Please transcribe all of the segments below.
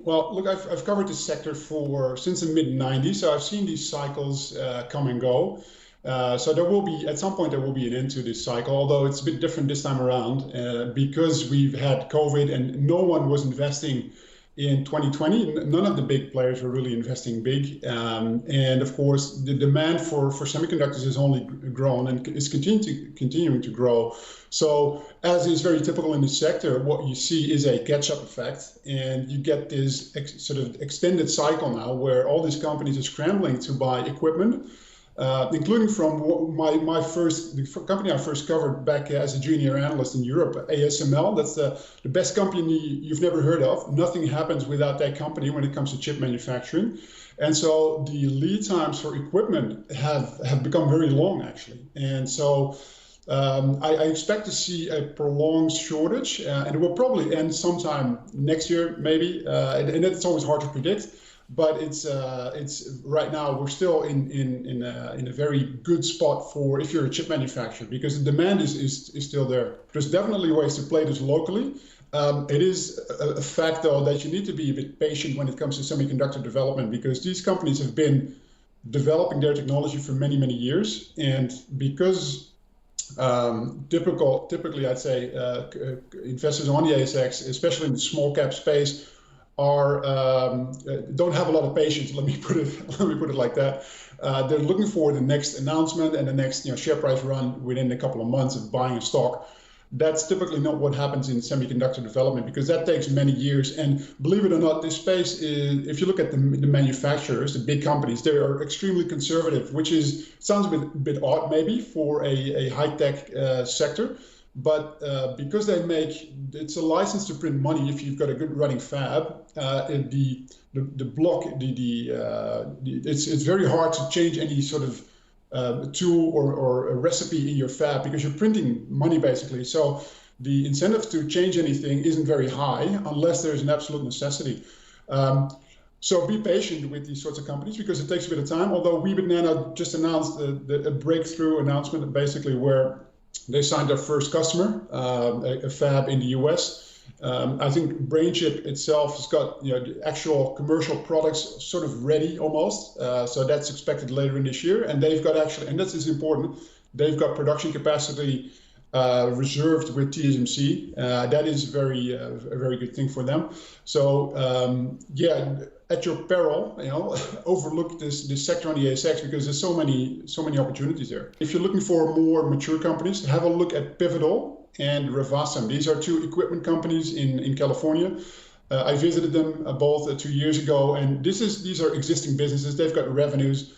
Well, look, I've covered this sector for since the mid '90s, so I've seen these cycles come and go. So there will be, at some point, there will be an end to this cycle, although it's a bit different this time around because we've had COVID and no one was investing in 2020. None of the big players were really investing big. And of course, the demand for semiconductors has only grown and is continuing to grow. So as is very typical in the sector, what you see is a catch-up effect, and you get this sort of extended cycle now where all these companies are scrambling to buy equipment, including from the company I first covered back as a junior analyst in Europe, ASML. That's the best company you've never heard of. Nothing happens without that company when it comes to chip manufacturing. And so the lead times for equipment have become very long, actually. And so I expect to see a prolonged shortage, and it will probably end sometime next year, maybe. And it's always hard to predict. But it's right now we're still in a very good spot for if you're a chip manufacturer, because the demand is still there. There's definitely ways to play this locally. It is a fact, though, that you need to be a bit patient when it comes to semiconductor development, because these companies have been developing their technology for many, many years. And because typically, I'd say investors on the ASX, especially in the small cap space, don't have a lot of patience. Let me put it like that. They're looking for the next announcement and the next share price run within a couple of months of buying a stock. That's typically not what happens in semiconductor development, because that takes many years. And believe it or not, this space is, if you look at the manufacturers, the big companies, they are extremely conservative, which sounds a bit odd maybe for a high-tech sector. But because it's a license to print money if you've got a good running fab, it's very hard to change any sort of tool or a recipe in your fab, because you're printing money basically. So the incentive to change anything isn't very high unless there's an absolute necessity. So be patient with these sorts of companies, because it takes a bit of time. Although Weebit Nano just announced a breakthrough announcement, basically where they signed their first customer, a fab in the US. I think BrainChip itself has got the actual commercial products sort of ready almost. So that's expected later in this year. And they've got and this is important, they've got production capacity reserved with TSMC. That is a very good thing for them. So at your peril, overlook this sector on the ASX, because there's so many opportunities there. If you're looking for more mature companies, have a look at Pivotal and Revasum. These are two equipment companies in California. I visited them both 2 years ago, and these are existing businesses. They've got revenues.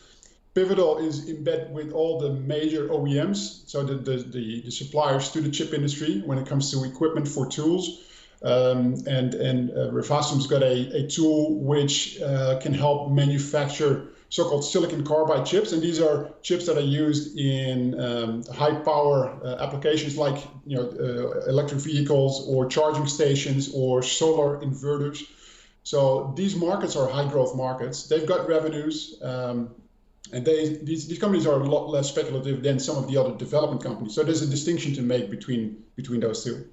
Pivotal is in bed with all the major OEMs, so the suppliers to the chip industry when it comes to equipment for tools. And Revasum's got a tool which can help manufacture so-called silicon carbide chips, and these are chips that are used in high power applications like electric vehicles or charging stations or solar inverters. So these markets are high growth markets. They've got revenues. And these companies are a lot less speculative than some of the other development companies. So there's a distinction to make between those two.